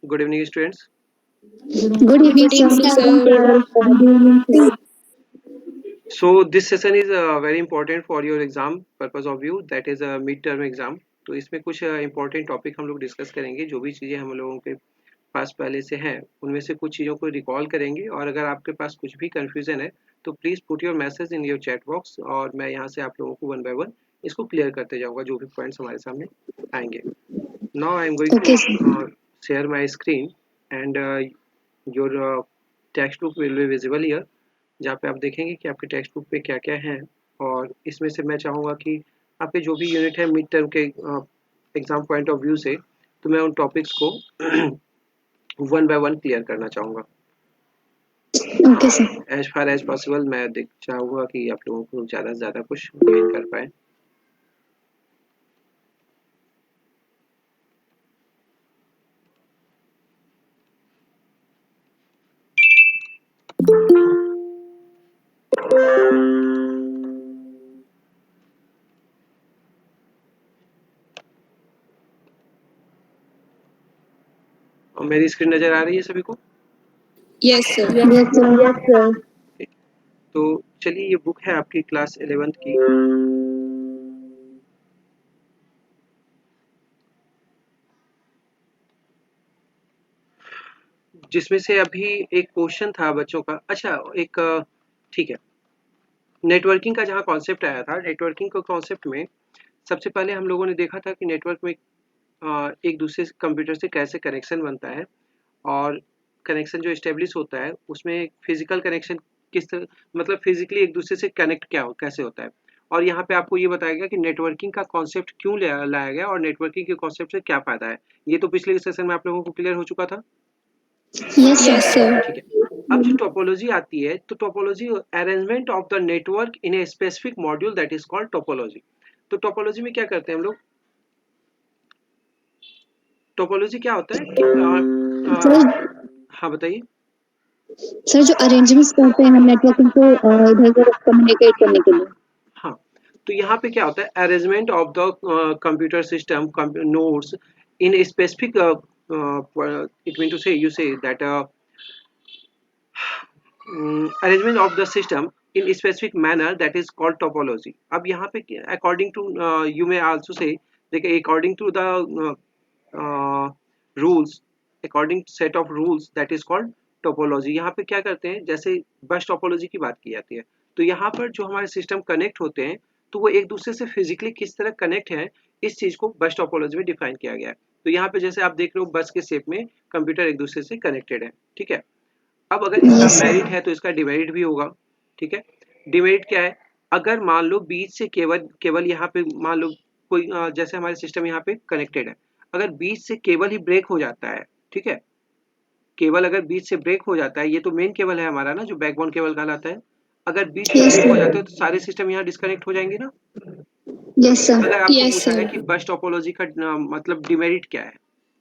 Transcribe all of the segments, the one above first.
Good evening, students. Good evening, Good sir. evening, sir. Good evening, sir. So this session is very important for your exam purpose of view, that is a mid term exam. तो इसमें कुछ important topic हम लोग discuss करेंगे, जो भी चीज़ें हम लोगों के पास पहले से हैं उनमें से कुछ चीज़ों को रिकॉल करेंगे, और अगर आपके पास कुछ भी कंफ्यूजन है तो please put your message in your chat box, और मैं यहाँ से आप लोगों को वन बाय वन इसको क्लियर करते जाऊँगा जो भी पॉइंट्स हमारे सामने आएंगे. Now I am going Okay, to sir. share my screen, and your textbook will be visible here, जहाँ पे आप देखेंगे कि आपके टेक्स्ट बुक पे क्या क्या है. और इसमें से मैं चाहूँगा कि आपके जो भी यूनिट है मिड टर्म के एग्जाम पॉइंट ऑफ व्यू से, तो मैं उन टॉपिक्स को वन बाय वन क्लियर करना चाहूँगा. Okay, sir. As far as possible मैं देख चाहूँगा कि आप लोगों को ज़्यादा से ज़्यादा कुछ गेन कर पाए. और मेरी स्क्रीन नज़र आ रही है सभी को? Yes, sir. Yes, sir. तो चलिए, ये बुक है आपकी क्लास 11th की. जिसमें से अभी एक क्वेश्चन था बच्चों का. अच्छा, एक ठीक है, नेटवर्किंग का जहाँ कॉन्सेप्ट आया था, नेटवर्किंग के कॉन्सेप्ट में सबसे पहले हम लोगों ने देखा था कि नेटवर्क में एक दूसरे कंप्यूटर से कैसे कनेक्शन बनता है, और कनेक्शन जो एस्टेब्लिश होता है उसमें फिजिकल कनेक्शन किस तरह, मतलब फिजिकली एक दूसरे से कनेक्ट कैसे होता है. और यहाँ पे आपको ये बताया गया कि नेटवर्किंग का कॉन्सेप्ट क्यों लाया गया और नेटवर्किंग के कॉन्सेप्ट से क्या फायदा है. ये तो पिछले सेशन में आप लोगों को क्लियर हो चुका था. Yes, sir. Yes, sir. ठीक है. अब जो टोपोलॉजी आती है, तो topology arrangement of the network in a specific module, that is called topology. तो टोपोलॉजी में क्या करते हैं हम लोग, टोपोलॉजी क्या होता है कि सर, हाँ बताइए. सर जो अरेंजमेंट्स करते हैं हम नेटवर्किंग को इधर उधर कम्युनिकेट करने के लिए. हाँ, तो यहाँ पे क्या होता है, arrangement of the computer system nodes in specific, it mean to say you say that arrangement of the system in a specific manner, that is called topology. अब यहाँ पे according to you may also say, देखिए according to the rules, according to set of rules, that is called topology. यहाँ पे क्या करते हैं, जैसे बस टोपोलॉजी की बात की जाती है, तो यहाँ पर जो हमारे सिस्टम कनेक्ट होते हैं तो वो एक दूसरे से फिजिकली किस तरह कनेक्ट है, इस चीज को बस टोपोलॉजी में डिफाइन किया गया है. तो यहाँ पे जैसे आप देख रहे हो बस के शेप में कंप्यूटर एक दूसरे से कनेक्टेड है. ठीक है. अब अगर इसका Yes, मेरिट sir. है तो इसका डिमेरिट भी होगा. ठीक है. डिमेरिट क्या है, अगर मान लो बीच से केवल केवल यहाँ पे मान लो कोई जैसे हमारे सिस्टम यहाँ पे कनेक्टेड है, अगर बीच से केबल ही ब्रेक हो जाता है, ठीक है, केबल अगर बीच से ब्रेक हो जाता है, ये तो मेन केबल है हमारा ना, जो बैकबोन केबल कहलाता है, अगर बीच से Yes, ब्रेक हो जाते sir. हो तो सारे सिस्टम यहाँ डिस्कनेक्ट हो जाएंगे ना. Yes, sir. अगर आपको Yes, पूछा sir. है कि बस टोपोलॉजी का मतलब डिमेरिट क्या है,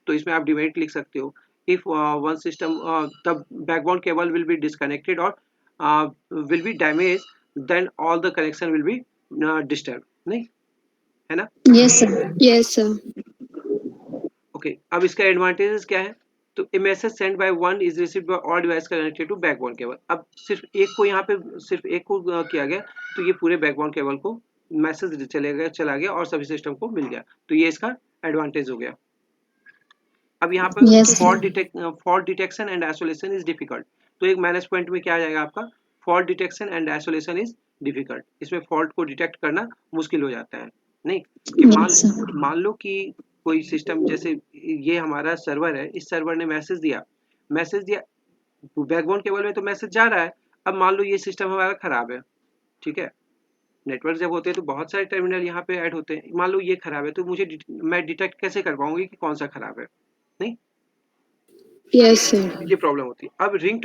तो इसमें आप डिमेरिट लिख सकते हो. If one system the backbone cable will be disconnected और will be damage, then all the connection will be disturb. नहीं है ना. Yes, sir. Yes, sir. Okay. अब इसका एडवांटेजेस क्या है, तो a message send by one is received by all device connected to backbone cable. अब सिर्फ एक को यहाँ पे सिर्फ एक को किया गया, तो ये पूरे बैकबोन केबल को मैसेज चला गया और सभी सिस्टम को मिल गया. तो ये इसका एडवांटेज हो गया. अब यहाँ पर Yes, sir. Fault detection and isolation is difficult. तो एक माइनस पॉइंट में क्या आ जाएगा आपका, fault detection and isolation is difficult. इसमें फॉल्ट को डिटेक्ट करना मुश्किल हो जाता है. नहीं कि Yes, sir. मान लो कि कोई सिस्टम, जैसे ये हमारा सर्वर है, इस सर्वर ने मैसेज दिया बैकबोन केबल में, तो मैसेज जा रहा है. अब मान लो ये सिस्टम हमारा खराब है. ठीक है. नेटवर्क जब होते हैं तो बहुत सारे टर्मिनल यहाँ पे ऐड होते हैं. मान लो ये खराब है, तो मैं डिटेक्ट कैसे कर पाऊंगी कि कौन सा खराब है. नहीं, Yes, sir. ये प्रॉब्लम होती है. अब रिंग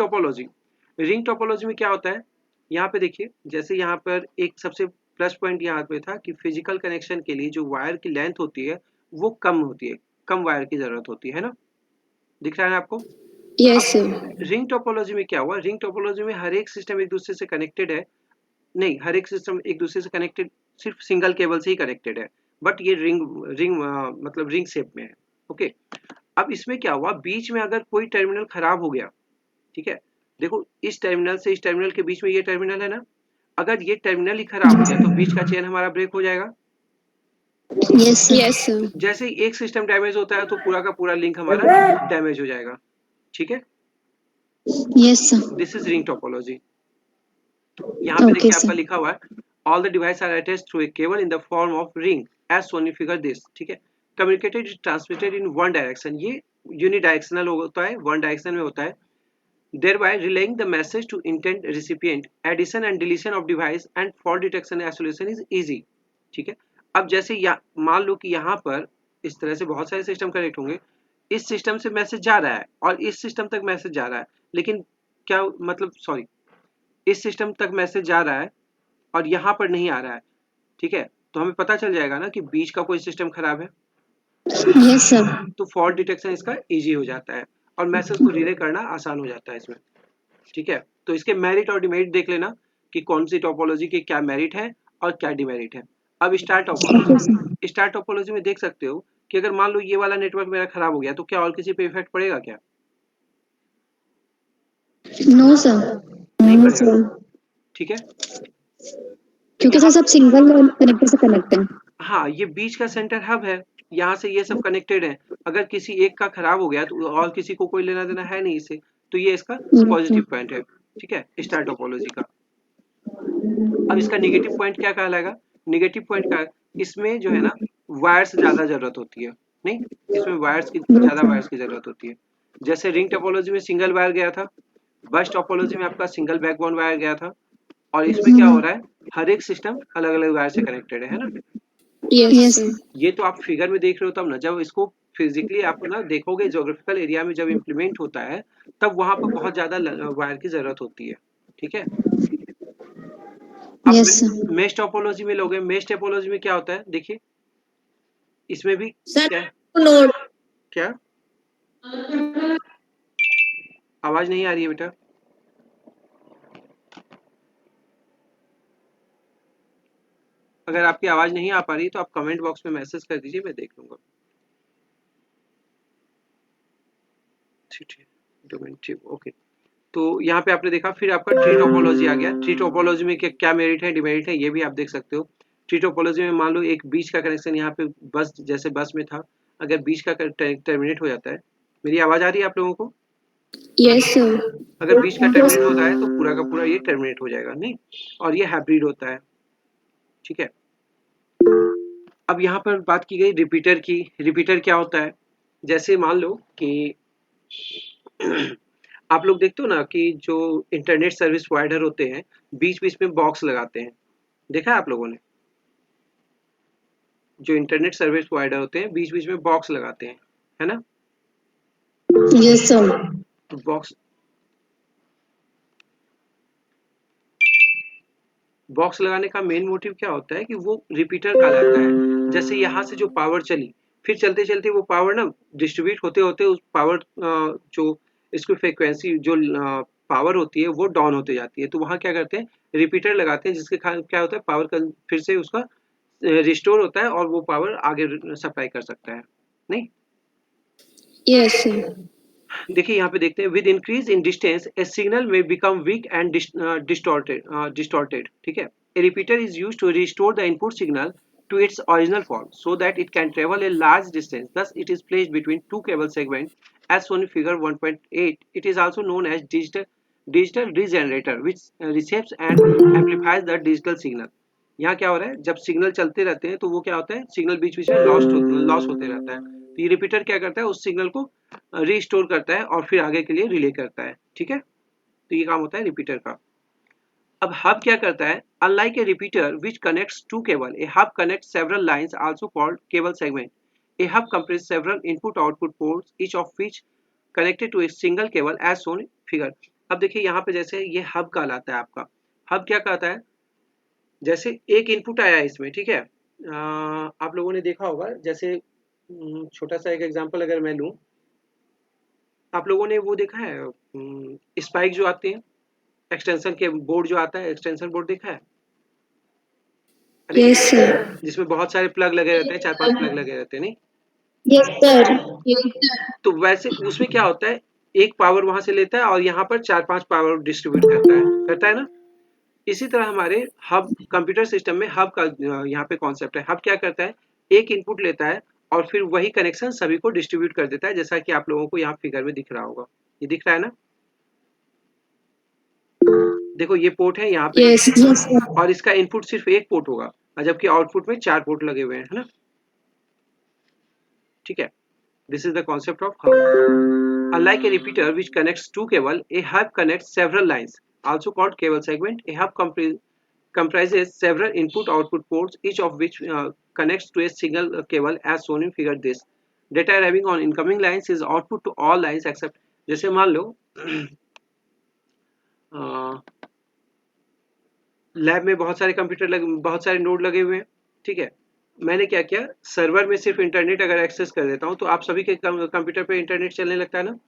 टोपोलॉजी में क्या होता है, यहाँ पे देखिए, जैसे यहाँ पर एक सबसे प्लस पॉइंट यहाँ पे था कि फिजिकल कनेक्शन के लिए जो वायर की लेंथ होती है वो कम होती है, कम वायर की जरूरत होती है ना. दिख रहा है ना आपको. Yes, अब sir. रिंग टोपोलॉजी में क्या हुआ, रिंग टोपोलॉजी में हर एक सिस्टम एक दूसरे से कनेक्टेड है. नहीं, हर एक सिस्टम एक दूसरे से कनेक्टेड सिर्फ सिंगल केबल से ही कनेक्टेड है, बट ये रिंग रिंग मतलब रिंग शेप में है. ओके. अब इसमें क्या हुआ, बीच में अगर कोई टर्मिनल खराब हो गया, ठीक है, देखो इस टर्मिनल से इस टर्मिनल के बीच में ये टर्मिनल है ना, अगर ये टर्मिनल ही खराब हो गया तो बीच का चेन हमारा ब्रेक हो जाएगा। Yes, sir. Yes, sir. जैसे ही एक सिस्टम डैमेज होता है तो पूरा का पूरा लिंक हमारा डैमेज हो जाएगा। ठीक है, Yes, sir. This is ring topology. यहाँ पे Okay, देखिए sir. आपका लिखा हुआ है all the device are attached through a cable in the form of ring as shown in figure this. ठीक है, communicated transmitted in one direction, ये यूनिडायरेक्शनल होता है, वन डायरेक्शन में होता है। thereby relaying the message to intent recipient. Addition and deletion of device and fault detection and isolation is easy. ठीक है, अब जैसे मान लो कि यहाँ पर इस तरह से बहुत सारे सिस्टम कनेक्ट होंगे, इस सिस्टम से मैसेज जा रहा है और इस सिस्टम तक मैसेज जा रहा है, लेकिन क्या मतलब सॉरी, इस सिस्टम तक मैसेज जा रहा है और यहाँ पर नहीं आ रहा है। ठीक है, तो हमें पता चल जाएगा ना कि बीच का कोई सिस्टम खराब है, Yes, sir. तो फॉल्ट डिटेक्शन इसका इजी हो जाता है और मैसेज को रिले करना आसान हो जाता है इसमें। ठीक है, तो इसके मेरिट और डिमेरिट देख लेना कि कौन सी टोपोलॉजी के क्या मेरिट है और क्या डिमेरिट है। अब star Okay, topology, sir. Star topology में देख सकते हो कि अगर मान लो ये वाला नेटवर्क मेरा खराब हो गया तो क्या और किसी पे इफेक्ट पड़ेगा क्या? No, sir. नहीं पड़ेगा। ठीक है, तो क्योंकि सर यहाँ सब सिंगल कनेक्टर से कनेक्ट है। हाँ, ये बीच का सेंटर हब है, यहाँ से ये सब कनेक्टेड है। अगर किसी एक का खराब हो गया तो और किसी को कोई लेना देना है नहीं इससे, तो ये इसका Yes, पॉजिटिव sir. पॉइंट है। ठीक है, स्टार टोपोलॉजी का। अब इसका नेगेटिव पॉइंट क्या कहलाएगा? नेगेटिव पॉइंट का इसमें जो है ना वायर्स ज्यादा जरूरत होती है, नहीं इसमें वायर्स की Yes, ज्यादा sir. वायर्स की जरूरत होती है। जैसे रिंग टोपोलॉजी में सिंगल वायर गया था, बस टोपोलॉजी में आपका सिंगल बैकबोन वायर गया था, और इसमें क्या हो रहा है, हर एक सिस्टम अलग अलग वायर से कनेक्टेड है ना। Yes, Yes, sir. ये तो आप फिगर में देख रहे हो तब ना, जब इसको फिजिकली आप ना देखोगे ज्योग्राफिकल एरिया में जब इम्प्लीमेंट होता है तब वहां पर बहुत ज्यादा वायर की जरूरत होती है। ठीक है, अब yes, sir. मेश टोपोलॉजी में लोगे, मेश टोपोलॉजी में क्या होता है देखिए, इसमें भी Sir, क्या note. क्या आवाज नहीं आ रही है बेटा? अगर आपकी आवाज नहीं आ पा रही तो आप कमेंट बॉक्स में मैसेज कर दीजिए, मैं देख लूंगा। ठीक है, डोमेन ठीक, ओके। तो यहाँ पे आपने देखा, फिर आपका ट्री टोपोलॉजी आ गया। ट्री टोपोलॉजी में क्या क्या मेरिट है डिमेरिट है ये भी आप देख सकते हो। ट्री टोपोलॉजी में मान लो एक बीच का कनेक्शन यहाँ पे बस, जैसे बस में था, अगर बीच का टर्मिनेट हो जाता है, मेरी आवाज आ रही है आप लोगों को? Yes, sir. अगर बीच का टर्मिनेट होता है तो पूरा का पूरा ये टर्मिनेट हो जाएगा, नहीं, और ये हाइब्रिड होता है। ठीक है, अब यहाँ पर बात की गई रिपीटर की। रिपीटर क्या होता है, जैसे मान लो कि आप लोग देखते हो ना कि जो इंटरनेट सर्विस प्रोवाइडर होते हैं बीच बीच में बॉक्स लगाते हैं, देखा है आप लोगों ने? जो इंटरनेट सर्विस प्रोवाइडर होते हैं बीच बीच में बॉक्स लगाते हैं, है ना? Yes, sir. तो बॉक्स बॉक्स लगाने का मेन मोटिव क्या होता है कि वो रिपीटर कहलाता है। जैसे यहाँ से जो पावर चली, फिर चलते चलते वो पावर ना डिस्ट्रीब्यूट होते होते उस पावर जो इसकी फ्रिक्वेंसी जो पावर होती है वो डाउन होते जाती है, तो वहाँ क्या करते हैं, रिपीटर लगाते हैं, जिसके क्या होता है पावर का फिर से उसका रिस्टोर होता है और वो पावर आगे सप्लाई कर सकता है, नहीं? Yes, sir. देखिए यहाँ पे देखते हैं, with increase in distance a signal में बिकम वीक एंड डिस्टॉर्टेड। ठीक है, a repeater is used to restore the input signal to its original form so that it can travel a large distance. Thus, it is placed between two cable segments as shown in figure 1.8. It is also known as digital regenerator, which receives and amplifies the digital signal. यहाँ क्या हो रहा है, जब signal चलते रहते हैं तो वो क्या होता है, सिग्नल बीच बीच में लॉस होते रहता है, तो ये रिपीटर क्या करता है, उस सिग्नल को रीस्टोर करता है और फिर आगे के लिए रिले करता है। ठीक है, तो ये काम होता है रिपीटर का। अब हब क्या करता है, unlike a repeater which connects to cable, a hub connects several lines also called cable segment. A hub compress several input output ports each of which connected to a single cable as shown figure. अब देखिए यहाँ पे जैसे ये hub कहलाता है आपका। Hub क्या कहता है, जैसे एक इनपुट आया है इसमें, ठीक है, आप लोगों ने देखा होगा, जैसे छोटा सा एक एग्जांपल अगर मैं लूं, आप लोगों ने वो देखा है स्पाइक जो आते हैं, एक्सटेंशन के बोर्ड जो आता है, एक्सटेंशन बोर्ड देखा है? अरे Yes, sir. जिसमें बहुत सारे प्लग लगे रहते हैं, 4-5 प्लग लगे रहते हैं, नहीं? Yes, sir. तो वैसे उसमें क्या होता है, एक पावर वहां से लेता है और यहाँ पर 4-5 पावर डिस्ट्रीब्यूट करता है ना। इसी तरह हमारे हब कंप्यूटर सिस्टम में हब का यहाँ पे कॉन्सेप्ट है। हब क्या करता है, एक इनपुट लेता है और फिर वही कनेक्शन सभी को डिस्ट्रीब्यूट कर देता है, जैसा कि आप लोगों को यहाँ फिगर में दिख रहा होगा। ये दिख रहा है ना, देखो ये पोर्ट है यहाँ पे Yes. Yes, sir. और इसका इनपुट सिर्फ एक पोर्ट होगा, जबकि आउटपुट में 4 पोर्ट लगे हुए हैं, है ना। ठीक है, this is the concept of hub. Unlike a repeater which connects two cable, a hub connects several lines, also called cable segment. A hub comprises several input-output ports, each of which connects to a single cable, as shown in figure this. Data arriving on incoming lines is output to all lines except, जैसे मान लो lab में बहुत सारे बहुत सारे node लगे हुए हैं। ठीक है, मैंने क्या किया, सर्वर में सिर्फ इंटरनेट अगर एक्सेस कर देता हूँ तो आप सभी के कंप्यूटर पे इंटरनेट चलने लगता है ना।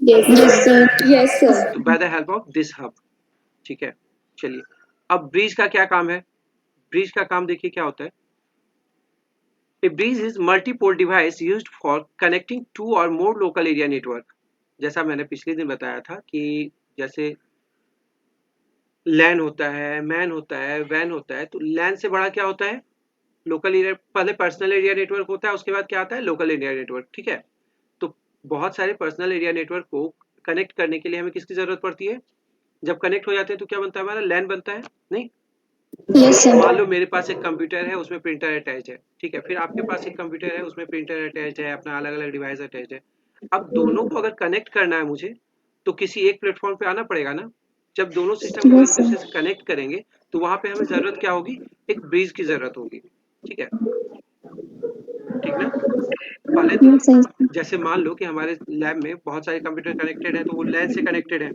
Yes. Yes, sir. Yes, sir. तो by the help of this hub. ठीक है, चलिए अब ब्रिज का क्या काम है। ब्रिज का काम देखिए क्या होता है। A bridge is multipole device used for connecting two or more local area network. जैसा मैंने पिछले दिन बताया था कि जैसे लैन होता है, मैन होता है, वैन होता है, तो लैन से बड़ा क्या होता है, लोकल एरिया। पहले पर्सनल एरिया नेटवर्क होता है, उसके बाद क्या आता है, लोकल एरिया नेटवर्क। ठीक है, तो बहुत सारे पर्सनल एरिया नेटवर्क को कनेक्ट करने के लिए हमें किसकी जरूरत पड़ती है। जब कनेक्ट हो जाते हैं तो क्या बनता है, हमारा लैन बनता है। नहीं, Yes, sir. मान लो मेरे पास एक कंप्यूटर है, उसमें प्रिंटर अटैच है। ठीक है, फिर आपके पास एक कंप्यूटर है, उसमें प्रिंटर अटैच है, अपना अलग अलग डिवाइस अटैच है। अब दोनों को अगर कनेक्ट करना है मुझे, तो किसी एक प्लेटफॉर्म पे आना पड़ेगा ना। जब दोनों सिस्टम को एक Yes, sir. दूसरे से कनेक्ट करेंगे तो वहां पे हमें जरूरत क्या होगी, एक ब्रिज की जरूरत होगी। ठीक है, ठीक ना। पहले तो Yes, sir. जैसे मान लो कि हमारे लैब में बहुत सारे कंप्यूटर कनेक्टेड है, तो वो लैन से कनेक्टेड है।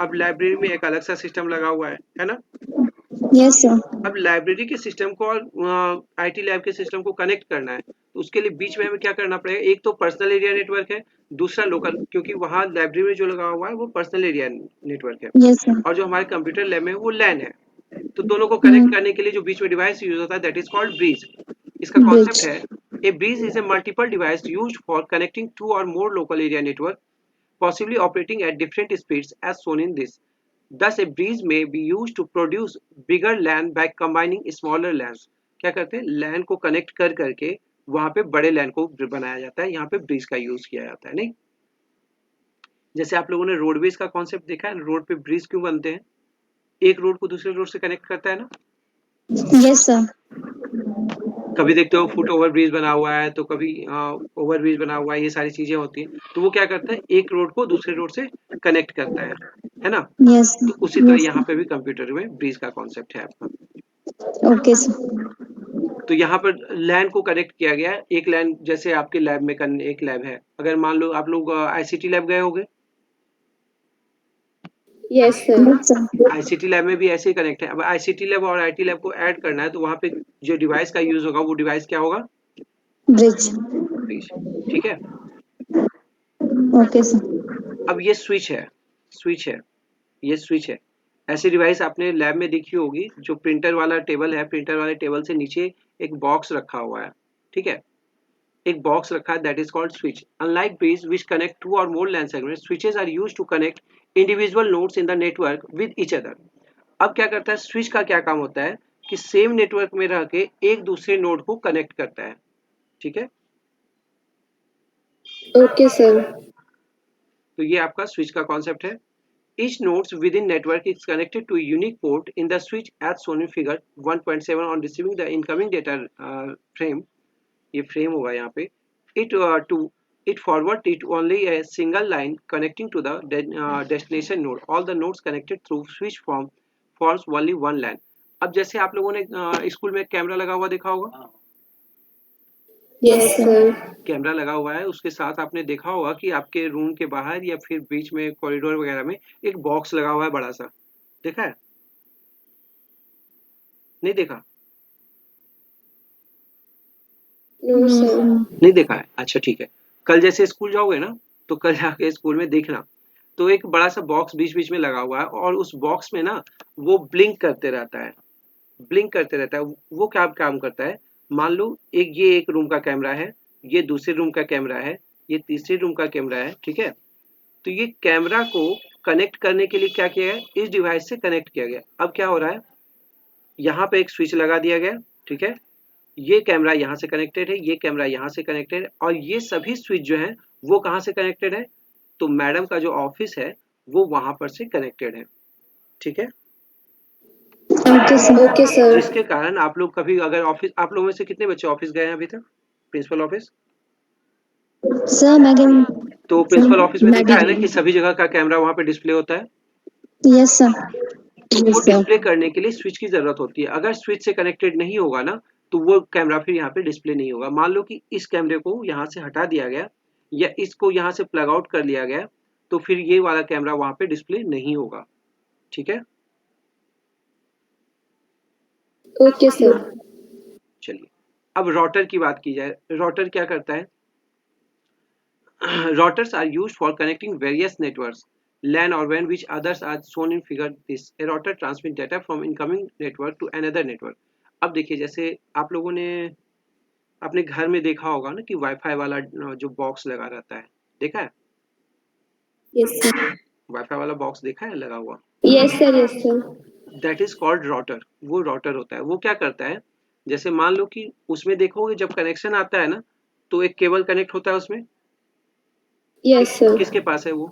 अब लाइब्रेरी में एक अलग सा सिस्टम लगा हुआ है ना। Yes, sir. अब लाइब्रेरी के सिस्टम को और आईटी लैब के सिस्टम को कनेक्ट करना है, तो उसके लिए बीच में हमें क्या करना पड़ेगा, एक तो पर्सनल एरिया नेटवर्क है, दूसरा लोकल, क्योंकि वहाँ लाइब्रेरी में जो लगा हुआ है वो पर्सनल एरिया नेटवर्क है, Yes, sir. और जो हमारे कंप्यूटर लैब में है वो लैन है। तो दोनों को Hmm. कनेक्ट करने के लिए जो बीच में डिवाइस यूज होता है, दैट इज कॉल्ड ब्रिज। इसका कॉन्सेप्ट Bridge. है, a bridge is a multiple device used for connecting two or more local area network, possibly operating at different speeds as shown in this. Thus, a bridge may be used to produce bigger LAN by combining smaller LANs. क्या करते हैं, LAN को connect कर करके वहां पे बड़े LAN को बनाया जाता है, यहाँ पे ब्रिज का यूज किया जाता है। नहीं, जैसे आप लोगों ने रोडवेज का कॉन्सेप्ट देखा है, रोड पे ब्रिज क्यों बनते हैं, एक रोड को दूसरे रोड से कनेक्ट करता है ना। Yes, sir. कभी देखते हो फुट ओवर ब्रिज बना हुआ है, तो कभी ओवर ब्रिज बना हुआ है, ये सारी चीजें होती हैं। तो वो क्या करता है, एक रोड को दूसरे रोड से कनेक्ट करता है ना। Yes, sir. तो उसी तरह Yes, यहाँ sir. पे भी कंप्यूटर में ब्रिज का कॉन्सेप्ट है आपका। Okay, sir. तो यहाँ पर लैन को कनेक्ट किया गया है। एक लैन, जैसे आपके लैब में एक लैब है, अगर मान लो आप लोग आईसीटी लैब गए होंगे, Yes, sir. Yes, sir. ICT lab में भी ऐसे ही कनेक्ट है। अब आईसीटी लैब और आईटी लैब को ऐड करना है, तो वहाँ पे जो डिवाइस का यूज होगा वो डिवाइस क्या होगा, Bridge. ब्रिज। ठीक है, Okay, sir. अब ये स्विच है, स्विच है, ये स्विच है। ऐसी डिवाइस आपने लैब में देखी होगी, जो प्रिंटर वाला टेबल है, प्रिंटर वाले टेबल से नीचे एक बॉक्स रखा हुआ है। ठीक है, एक बॉक्स रखा है, that is called switch. Unlike bridge which connect two or more LAN segments, switches are used to connect individual nodes in the network with each other. अब क्या करता है, स्विच का क्या काम होता है कि सेम नेटवर्क में रह के एक दूसरे नोड को कनेक्ट करता है। ठीक है, Okay, sir. तो ये आपका स्विच का कॉन्सेप्ट है। Each nodes within network is connected to a unique port in the switch as shown in figure 1.7 on receiving the incoming data frame. ये frame होगा यहाँ पे। It forward it only a single line connecting to the destination node. All the nodes connected through switch forms only one LAN. अब जैसे आप लोगों ने school में कैमरा लगा हुआ देखा होगा, Yes, sir. कैमरा लगा हुआ है, उसके साथ आपने देखा होगा कि आपके रूम के बाहर या फिर बीच में कॉरिडोर वगैरह में एक बॉक्स लगा हुआ है बड़ा सा, देखा है, नहीं देखा, No, sir. नहीं देखा है, अच्छा ठीक है। कल जैसे स्कूल जाओगे ना, तो कल जाके स्कूल में देखना, तो एक बड़ा सा बॉक्स बीच बीच में लगा हुआ है, और उस बॉक्स में ना वो ब्लिंक करते रहता है, ब्लिंक करते रहता है। वो क्या काम करता है, मान लो ये एक रूम का कैमरा है, ये दूसरे रूम का कैमरा है, ये तीसरे रूम का कैमरा है, ठीक है। तो ये कैमरा को कनेक्ट करने के लिए क्या किया गया, इस डिवाइस से कनेक्ट किया गया। अब क्या हो रहा है, यहाँ पे एक स्विच लगा दिया गया, ठीक है। ये कैमरा यहाँ से कनेक्टेड है, ये कैमरा यहाँ से कनेक्टेड है, और ये सभी स्विच जो है वो कहाँ से कनेक्टेड है, तो मैडम का जो ऑफिस है वो वहां पर से कनेक्टेड है, ठीक है। Okay sir. Okay sir. जिसके कारण आप लोग कभी अगर ऑफिस, आप लोगों में से कितने बच्चे ऑफिस गए हैं अभी तक, प्रिंसिपल ऑफिस? सर मैं गई। तो प्रिंसिपल ऑफिस में मैं भी देखा है ना गई। कि सभी जगह का कैमरा वहां पे डिस्प्ले होता है। Yes sir. तो वो यस सर। डिस्प्ले करने के लिए स्विच की जरूरत होती है। अगर स्विच से कनेक्टेड नहीं होगा ना, तो वो कैमरा फिर यहाँ पे डिस्प्ले नहीं होगा। मान लो कि इस कैमरे को यहाँ से हटा दिया गया या इसको यहाँ से प्लग आउट कर लिया गया, तो फिर ये वाला कैमरा वहां पे डिस्प्ले नहीं होगा, ठीक है। Okay sir. चलिए, अब राउटर की बात की जाए। राउटर क्या करता है? Routers are used for connecting various networks, LAN or WAN, which others are shown in figure this. A router transmits data from incoming network to another network. अब देखिए, जैसे आप लोगों ने अपने घर में देखा होगा ना कि वाईफाई वाला जो बॉक्स लगा रहता है, देखा है? Yes sir. वाईफाई वाला बॉक्स देखा है लगा हुआ? Yes sir. Yes sir. That is called router. वो राउटर होता है। वो क्या करता है, जैसे मान लो कि उसमें देखोगे जब कनेक्शन आता है ना, तो एक केबल कनेक्ट होता है उसमें। Yes sir. किसके पास है वो?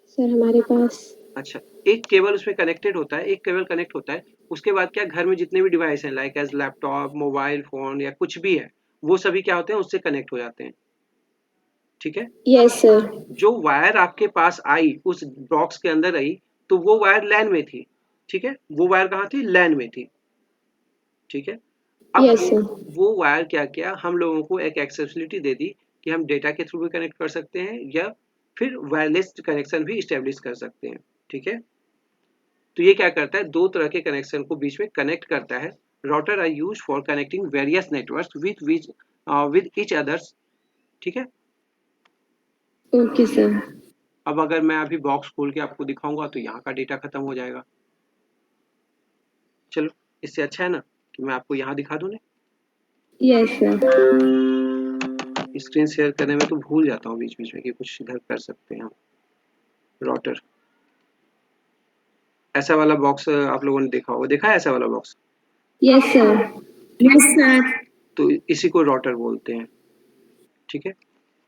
सर हमारे पास। अच्छा, एक केबल उसमें कनेक्टेड होता है, एक केबल कनेक्ट होता है। उसके बाद क्या, घर में जितने भी डिवाइस हैं like as laptop, mobile phone या कुछ भी है, वो सभी क्या होते हैं, उससे कनेक्ट हो जाते हैं, ठीक है। Yes sir. जो वायर आपके पास आई उस बॉक्स के अंदर आई, तो वो वायर लैन में थी, ठीक है। वो वायर कहाँ थी, लैन में थी, ठीक है। अब यस सर। वो वायर क्या किया, हम लोगों को एक एक्सेसिबिलिटी दे दी कि हम डेटा के थ्रू भी कनेक्ट कर सकते हैं या फिर वायरलेस कनेक्शन भी स्टेब्लिश कर सकते हैं, ठीक है। तो ये क्या करता है, दो तरह के कनेक्शन को बीच में कनेक्ट करता है। Router are use for connecting various networks with each others, ठीक है। Okay sir. अब अगर मैं अभी बॉक्स खोल के आपको दिखाऊंगा तो यहाँ का डेटा खत्म हो जाएगा। चलो, इससे अच्छा है ना कि मैं आपको यहाँ दिखा दूँ ना। Yes sir. स्क्रीन शेयर करने में तो भूल जाता हूँ बीच बीच में कि कुछ इधर कर सकते हैं हम। राउटर, ऐसा वाला बॉक्स आप लोगों ने देखा होगा, देखा है ऐसा वाला box? Yes sir. Yes sir. तो इसी को राउटर बोलते हैं, ठीक है।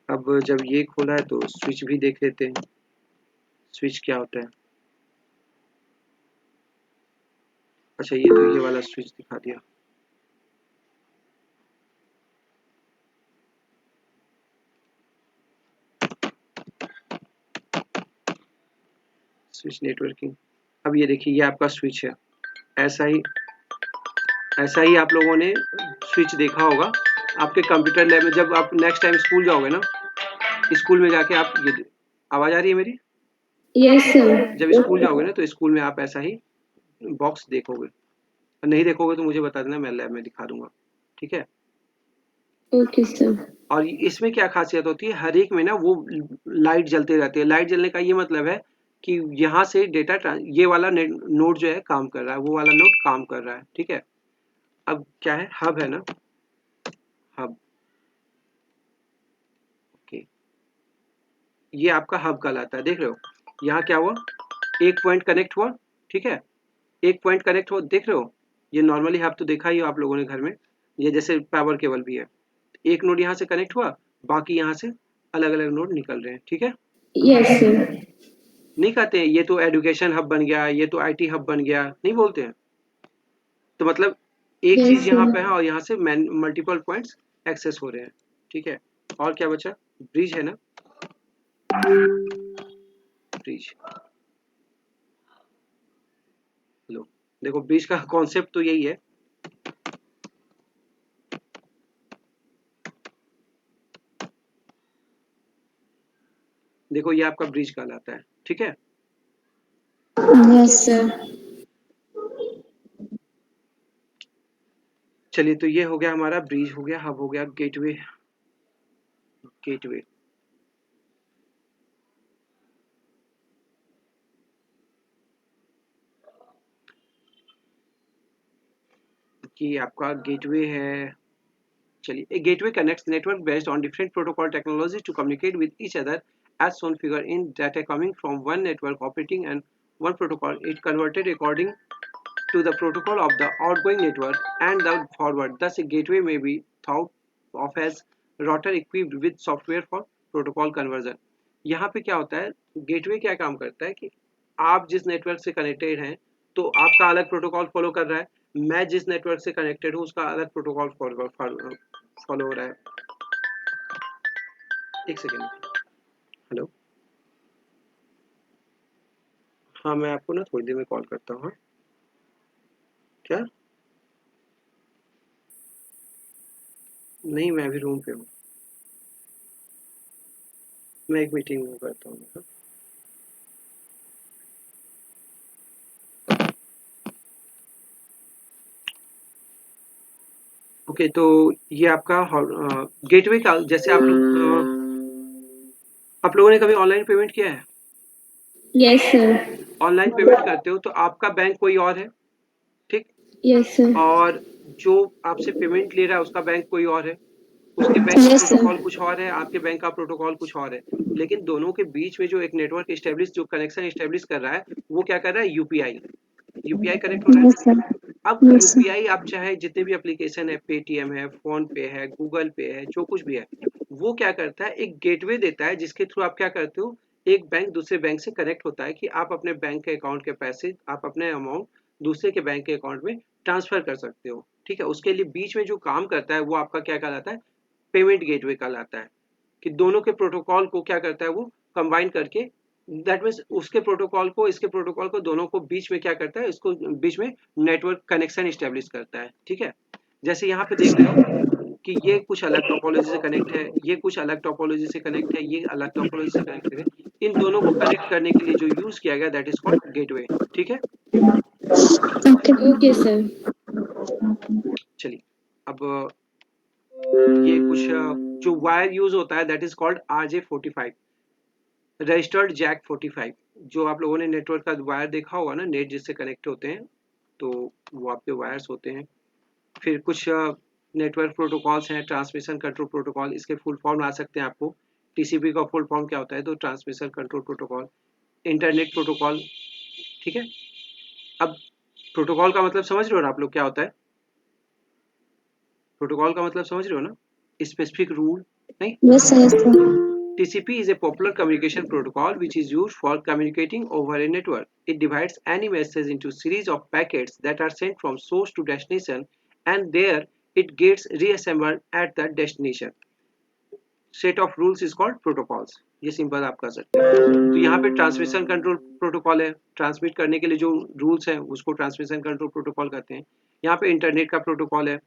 अब जब ये खोला है तो स्विच भी देख लेते हैं, स्विच क्या होता है। अच्छा, ये तो ये वाला स्विच दिखा दिया। Switch networking. अब ये देखिए, ये आपका स्विच है। ऐसा ही आप लोगों ने स्विच देखा होगा आपके कंप्यूटर लैब में। जब आप नेक्स्ट टाइम स्कूल जाओगे ना, स्कूल में जाके आप ये, आवाज आ रही है मेरी? Yes sir. जब स्कूल जाओगे ना तो स्कूल में आप ऐसा ही बॉक्स देखोगे। नहीं देखोगे तो मुझे बता देना, मैं लैब में दिखा दूंगा, ठीक है। Okay sir. और इसमें क्या खासियत होती है, हर एक में ना वो लाइट जलते रहती है। लाइट जलने का ये मतलब है कि यहाँ से डेटा, ये वाला नोड जो है काम कर रहा है, वो वाला नोड काम कर रहा है, ठीक है। अब क्या है, हब है ना, हब, ओके। ये आपका हब कहलाता है, देख रहे हो यहाँ क्या हुआ, एक पॉइंट कनेक्ट हुआ, ठीक है। एक पॉइंट कनेक्ट हो, देख रहे हो। ये नॉर्मली हब तो देखा ही हो आप लोगों ने घर में, ये जैसे पावर केबल भी है। एक नोड यहाँ से कनेक्ट हुआ, बाकी यहाँ से अलग अलग नोड निकल रहे हैं, ठीक है। Yes sir. नहीं कहते हैं ये तो एजुकेशन हब बन गया, ये तो आईटी हब बन गया, नहीं बोलते हैं। तो मतलब एक यस चीज यहाँ सर। पे है और यहाँ से मल्टीपल पॉइंट्स एक्सेस हो रहे हैं, ठीक है। और क्या बचा, ब्रिज है ना, ब्रिज। लो, देखो ब्रिज का कॉन्सेप्ट तो यही है। देखो ये आपका ब्रिज कहलाता है, ठीक है। Okay yes sir. सर। चलिए, तो ये हो गया हमारा ब्रिज, हो गया हब, हो गया गेटवे। गेटवे, कि आपका गेटवे है। चलिए, a gateway connects network based on different protocol technologies to communicate with each other as shown figure in data coming from one network operating and one protocol it converted according to the protocol of the outgoing network and the forward. Thus a gateway may be thought of as router equipped with software for protocol conversion. यहाँ पे क्या होता है, gateway क्या काम करता है कि आप जिस नेटवर्क से कनेक्टेड हैं तो आपका अलग प्रोटोकॉल फॉलो कर रहा है, मैं जिस नेटवर्क से कनेक्टेड हूँ उसका अलग प्रोटोकॉल फॉलो हो रहा है। एक सेकेंड, हेलो, हाँ मैं आपको ना थोड़ी देर में कॉल करता हूँ। क्या? नहीं, मैं अभी रूम पे हूँ, मैं एक मीटिंग में करता हूँ। ओके, तो ये आपका गेटवे का, जैसे आप लोगों ने कभी ऑनलाइन पेमेंट किया है? Yes, sir. ऑनलाइन पेमेंट करते हो तो आपका बैंक कोई और है, ठीक? Yes, sir. और जो आपसे पेमेंट ले रहा है उसका बैंक कोई और है, उसके बैंक का Yes, sir. प्रोटोकॉल कुछ और है, आपके बैंक का प्रोटोकॉल कुछ और है, लेकिन दोनों के बीच में जो एक नेटवर्क एस्टेब्लिश, जो कनेक्शन एस्टेब्लिश कर रहा है, वो क्या कर रहा है? यूपीआई कनेक्ट हो रहा Yes, है। sir. अब Yes, sir. यूपीआई आप चाहे जितने भी एप्लीकेशन है, पेटीएम है, फोन पे है, गूगल पे है, जो कुछ भी है, वो क्या करता है? एक गेटवे देता है जिसके थ्रू आप क्या करते हो, एक बैंक दूसरे बैंक से कनेक्ट होता है कि आप अपने बैंक के अकाउंट के पैसे, आप अपने अमाउंट दूसरे के बैंक के अकाउंट में ट्रांसफर कर सकते हो, ठीक है? उसके लिए बीच में जो काम करता है वो आपका क्या कहलाता है? पेमेंट गेटवे कहलाता है, कि दोनों के प्रोटोकॉल को क्या करता है? वो कंबाइन करके, दैट मीन्स उसके प्रोटोकॉल को, इसके प्रोटोकॉल को, दोनों को बीच में क्या करता है? इसको बीच में नेटवर्क कनेक्शन इस्टेब्लिश करता है, ठीक है? जैसे यहाँ पे देख रहे हो कि ये कुछ अलग टोपोलॉजी से कनेक्ट है, ये कुछ अलग टोपोलॉजी से कनेक्ट है, ये अलग टोपोलॉजी से कनेक्ट है। इन दोनों को कनेक्ट करने के लिए जो यूज किया गया, दैट इज कॉल्ड गेटवे, ठीक है? Okay. Okay, sir. चलिए, अब ये कुछ जो वायर यूज होता है, that is called RJ45, registered jack 45। जो आप लोगों ने नेटवर्क का वायर देखा होगा ना, नेट जिससे कनेक्ट होते हैं, तो वो आपके वायर्स होते हैं। फिर कुछ नेटवर्क प्रोटोकॉल्स हैं, ट्रांसमिशन कंट्रोल प्रोटोकॉल, इसके फुल फॉर्म आ सकते हैं आपको। टीसीपी का फुल फॉर्म क्या होता है? तो transmission control protocol, internet protocol, ठीक है? अब प्रोटोकॉल का मतलब समझ रहे हो ना आप लोग क्या होता है? प्रोटोकॉल का मतलब समझ रहे हो ना? स्पेसिफिक रूल नहीं। Yes, sir. Yes, sir. TCP is a popular communication protocol which is used for communicating over a network. It divides any message into series of packets that are sent from source to destination, and there it gets reassembled at the destination. Set of rules is called protocols. ये simple आप कर सकते हो। तो यहाँ पे transmission control protocol है, transmit करने के लिए जो रूल्स हैं उसको ट्रांसमिशन कंट्रोल प्रोटोकॉल कहते हैं। यहाँ पे इंटरनेट का प्रोटोकॉल है।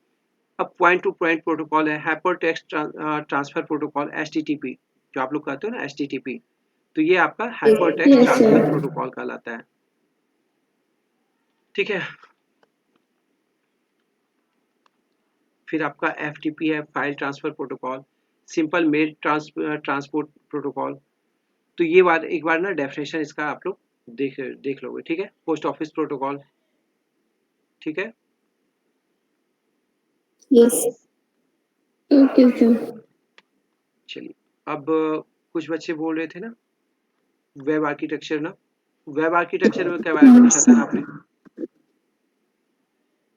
अब पॉइंट टू पॉइंट प्रोटोकॉल है, hyper text transfer protocol, HTTP, जो आप लोग कहते हो ना HTTP, तो ये आपका hyper text Yes, transfer sir. Protocol कहलाता है, ठीक है? फिर आपका FTP है, file transfer protocol, simple mail transport protocol. तो ये बार एक बार ना डेफिनेशन इसका आप लोग देख लोगे, ठीक है? पोस्ट ऑफिस प्रोटोकॉल, ठीक है? Yes. Okay, sir. चलिए, अब कुछ बच्चे बोल रहे थे ना वेब आर्किटेक्चर ना, वेब आर्किटेक्चर में क्या बारे में पूछा था ना आपने?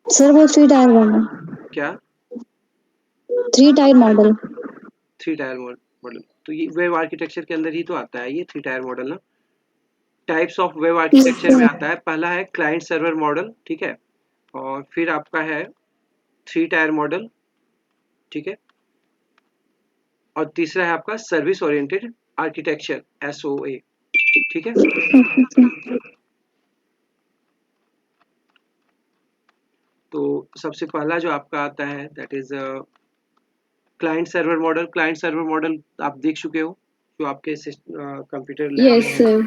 Sir, वो 3-tier वाला, क्या? 3-tier model. 3 टायर मॉडल, तो ये वेब आर्किटेक्चर के अंदर ही तो आता है, ये 3 टायर मॉडल ना। Types of web Yes, architecture में sir. आता है, पहला है क्लाइंट सर्वर मॉडल, ठीक है? और फिर आपका है 3 टायर मॉडल, ठीक है? और तीसरा है आपका सर्विस ओरिएंटेड आर्किटेक्चर, SOA, ठीक है? Okay, sir. तो सबसे पहला जो आपका आता है that is client server model. Client server model आप देख चुके हो जो आपके कंप्यूटर लैब में Yes, है। sir.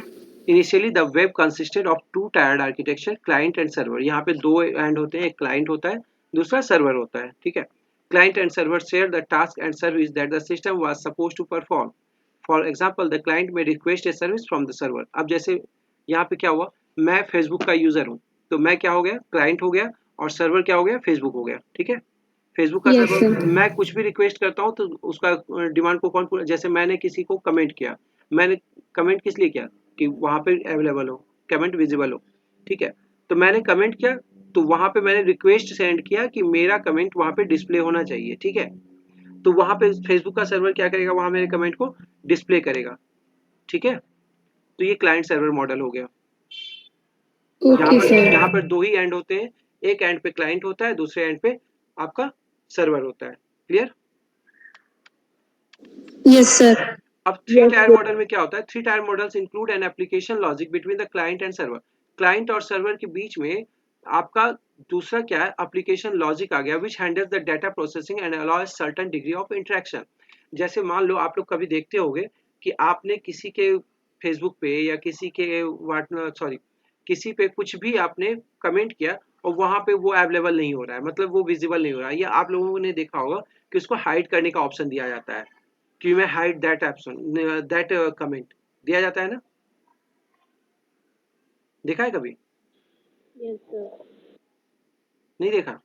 Initially the web consisted of 2 tired architecture, client and server. यहाँ पे 2 एंड होते हैं, एक क्लाइंट होता है, दूसरा सर्वर होता है, ठीक है? Client and server share the task and service that the system was supposed to perform. For example the client may request a service from the server. अब जैसे यहाँ पे क्या हुआ, मैं फेसबुक का यूजर हूँ, तो मैं क्या हो गया? क्लाइंट हो गया, और सर्वर क्या हो गया, फेसबुक हो गया। ठीक है, फेसबुक का Yes, सर्वर, sir. मैं कुछ भी रिक्वेस्ट करता हूँ तो उसका डिमांड को कौन पूरा, जैसे मैंने किसी को कमेंट किया, मैंने कमेंट किस लिए किया कि वहां पे अवेलेबल हो, कमेंट विजिबल हो। ठीक है, तो मैंने कमेंट किया, तो वहां पे मैंने रिक्वेस्ट सेंड किया कि मेरा कमेंट वहां पे डिस्प्ले होना चाहिए। ठीक है, तो वहां पे फेसबुक का सर्वर क्या करेगा, वहां मेरे कमेंट को डिस्प्ले करेगा। ठीक है, तो ये क्लाइंट सर्वर मॉडल हो गया। Okay, यहाँ sir. पर दो ही एंड होते हैं, एक एंड पे क्लाइंट होता है, दूसरे एंड पे आपका सर्वर होता है। क्लियर? Yes, sir. अब थ्री टायर मॉडल में क्या होता है, three tier models include an application logic between the client and server. Client और सर्वर के बीच में आपका दूसरा क्या है, एप्लीकेशन लॉजिक आ गया, which handles the data processing and allows certain degree of interaction. जैसे मान लो आप लोग कभी देखते होंगे कि आपने किसी के फेसबुक पे या किसी के किसी पे कुछ भी आपने कमेंट किया और वहां पे वो अवेलेबल नहीं हो रहा है, मतलब वो विजिबल नहीं हो रहा है, या आप लोगों ने देखा होगा कि उसको हाइड करने का ऑप्शन दिया जाता है कि मैं hide that option, that comment दिया जाता है ना, देखा है कभी? Yes, sir. नहीं देखा?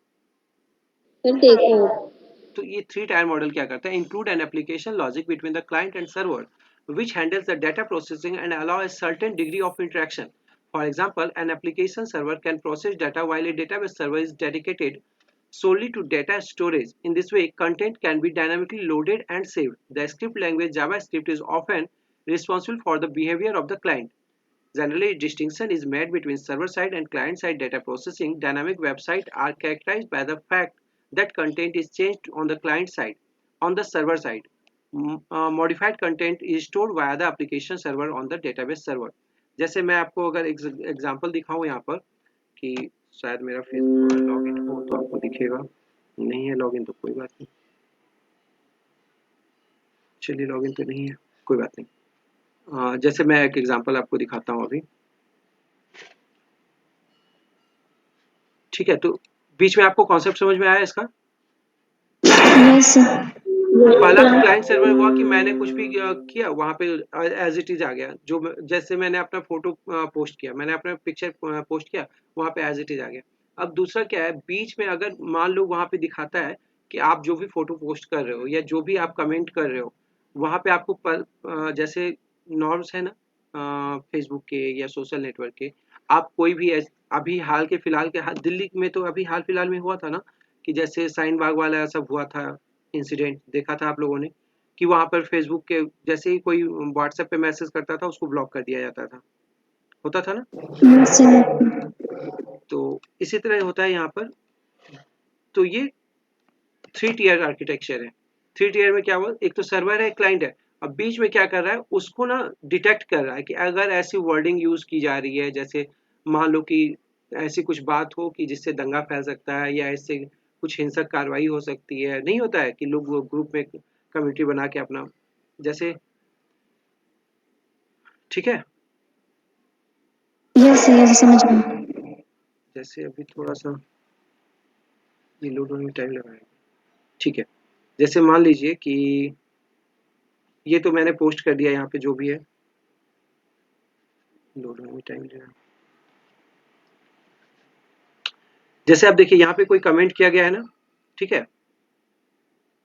Sir, देखो. तो ये थ्री टायर मॉडल क्या करता है, include an application logic between the client and server which handles the data processing and allow a certain degree of interaction. For example, an application server can process data while a database server is dedicated solely to data storage. In this way, content can be dynamically loaded and saved. The script language JavaScript is often responsible for the behavior of the client. Generally, distinction is made between server-side and client-side data processing. Dynamic websites are characterized by the fact that content is changed on the client side. On the server side, modified content is stored via the application server on the database server. जैसे मैं आपको अगर example दिखाऊं यहाँ पर कि शायद मेरा फेसबुक लॉगिन हो तो आपको दिखेगा, नहीं है लॉगिन तो कोई बात नहीं, चलिए लॉगिन तो नहीं है, कोई बात नहीं। जैसे मैं एक एग्जांपल आपको दिखाता हूँ अभी। ठीक है, तो बीच में आपको कॉन्सेप्ट समझ में आया इसका? Yes, sir. पहला तो क्लाइंट सर्वर हुआ कि मैंने कुछ भी किया वहां पे एज इट इज आ गया, जो जैसे मैंने अपना फोटो पोस्ट किया, मैंने अपना पिक्चर पोस्ट किया, वहां पे एज इट इज आ गया। अब दूसरा क्या है, बीच में अगर मान लो वहां पे दिखाता है कि आप जो भी फोटो पोस्ट कर रहे हो या जो भी आप कमेंट कर रहे हो, वहां पे आपको जैसे नॉर्म्स है ना फेसबुक के या सोशल नेटवर्क के, आप कोई भी अभी हाल के फिलहाल के दिल्ली में तो अभी हाल फिलहाल में हुआ था ना कि जैसे साइन बाग वाला सब हुआ था इंसिडेंट, देखा था आप लोगों ने कि वहां पर फेसबुक के जैसे ही कोई व्हाट्सएप पे मैसेज करता था उसको ब्लॉक कर दिया जाता था, होता था ना। Yes, sir. तो इसी तरह होता है यहाँ पर। तो ये थ्री टीयर आर्किटेक्चर है। थ्री टीयर में क्या हुआ, एक तो सर्वर है, क्लाइंट है, अब बीच में क्या कर रहा है, उसको ना डिटेक्ट कर रहा है कि अगर ऐसी वर्डिंग यूज की जा रही है, जैसे मान लो कि ऐसी कुछ बात हो कि जिससे दंगा फैल सकता है या इससे कुछ हिंसक कार्रवाई हो सकती है, नहीं होता है कि लोग ग्रुप में कम्युनिटी बना के अपना जैसे, ठीक है। Yes, sir. Yes, समझ गई. जैसे अभी थोड़ा सा ये लोड होने में टाइम लगाएगा। ठीक है, जैसे मान लीजिए कि ये तो मैंने पोस्ट कर दिया यहाँ पे जो भी है, लोड होने में टाइम ले रहा है। जैसे आप देखिए यहाँ पे कोई कमेंट किया गया है ना, ठीक है,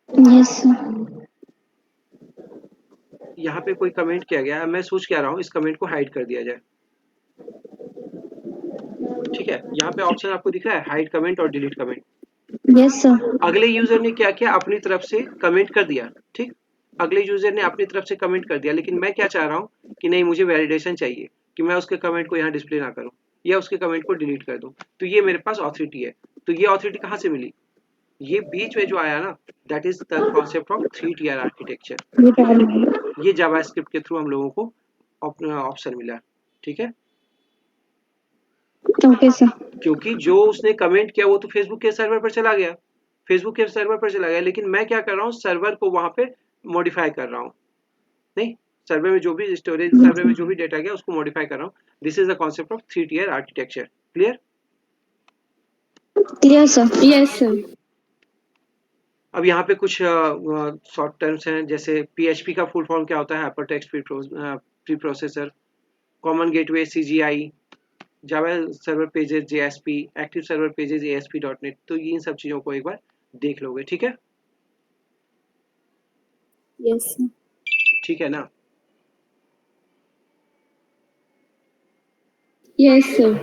Yes, sir. यहाँ पे कोई कमेंट किया गया है, मैं सोच क्या रहा हूँ इस कमेंट को हाइड कर दिया जाए। ठीक है, यहाँ पे ऑप्शन आपको दिख रहा है हाइड कमेंट और डिलीट कमेंट। Yes, sir. अगले यूजर ने क्या किया, अपनी तरफ से कमेंट कर दिया, ठीक, अगले यूजर ने अपनी तरफ से कमेंट कर दिया, लेकिन मैं क्या चाह रहा हूँ कि नहीं मुझे वैलिडेशन चाहिए कि मैं उसके कमेंट को यहाँ डिस्प्ले ना करूँ या उसके कमेंट को डिलीट कर दूँ, तो ये मेरे पास ऑथोरिटी है। तो ये ऑथोरिटी कहाँ से मिली, ये बीच में जो आया ना, that is the concept of three tier architecture. ये पढ़ ली. ये जावास्क्रिप्ट के थ्रू हम लोगों को ऑप्शन मिला। ठीक है, Okay, sir. क्योंकि जो उसने कमेंट किया वो तो फेसबुक के सर्वर पर चला गया, फेसबुक के सर्वर पर चला गया, लेकिन मैं क्या कर रहा हूँ, सर्वर को वहां पे मॉडिफाई कर रहा हूँ, नहीं, सर्वर में जो भी स्टोरेज, सर्वर में जो भी डेटा गया उसको मॉडिफाई कर रहा हूँ। This is the concept of three tier architecture. Clear? Clear, sir. Yes, sir. अब यहाँ पे कुछ शॉर्ट टर्म्स हैं, जैसे पीएचपी का फुल फॉर्म क्या होता है, hyper text pre processor, common gateway CGI, Java server pages JSP, active server pages ASP.NET, तो इन सब चीज़ों को एक बार देख लोगे, ठीक है? Yes, sir. ठीक है ना? Yes, sir.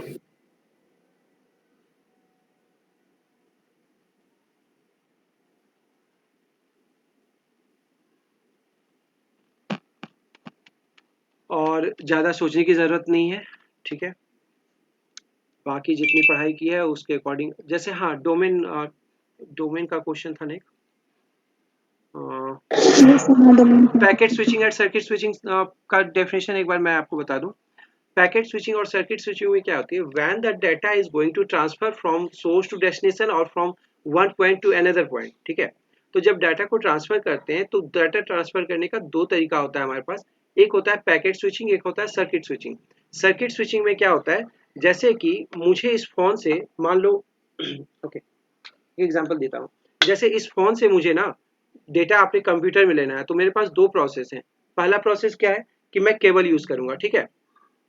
और ज़्यादा सोचने की ज़रूरत नहीं है, ठीक है? बाकी जितनी पढ़ाई की है उसके अकॉर्डिंग, जैसे हाँ डोमेन का क्वेश्चन था नेक्स्ट। Yes, sir, हाँ, domain का। Packet switching and circuit switching का डेफिनेशन एक बार मैं आपको बता दूं। पैकेट स्विचिंग और सर्किट स्विचिंग में क्या होती है? When the data is going to transfer from source to destination और from one point to another point, ठीक है? तो जब डाटा को ट्रांसफर करते हैं तो डाटा ट्रांसफर करने का दो तरीका होता है हमारे पास। एक होता है पैकेट स्विचिंग, एक होता है सर्किट स्विचिंग। सर्किट स्विचिंग में क्या होता है? जैसे कि मुझे इस फोन से मान लो ओके, एग्जांपल देता हूँ। जैसे इस फोन से मुझे ना डेटा अपने कंप्यूटर में लेना है, तो मेरे पास दो प्रोसेस हैं। पहला प्रोसेस क्या है कि मैं केबल यूज करूंगा, ठीक है?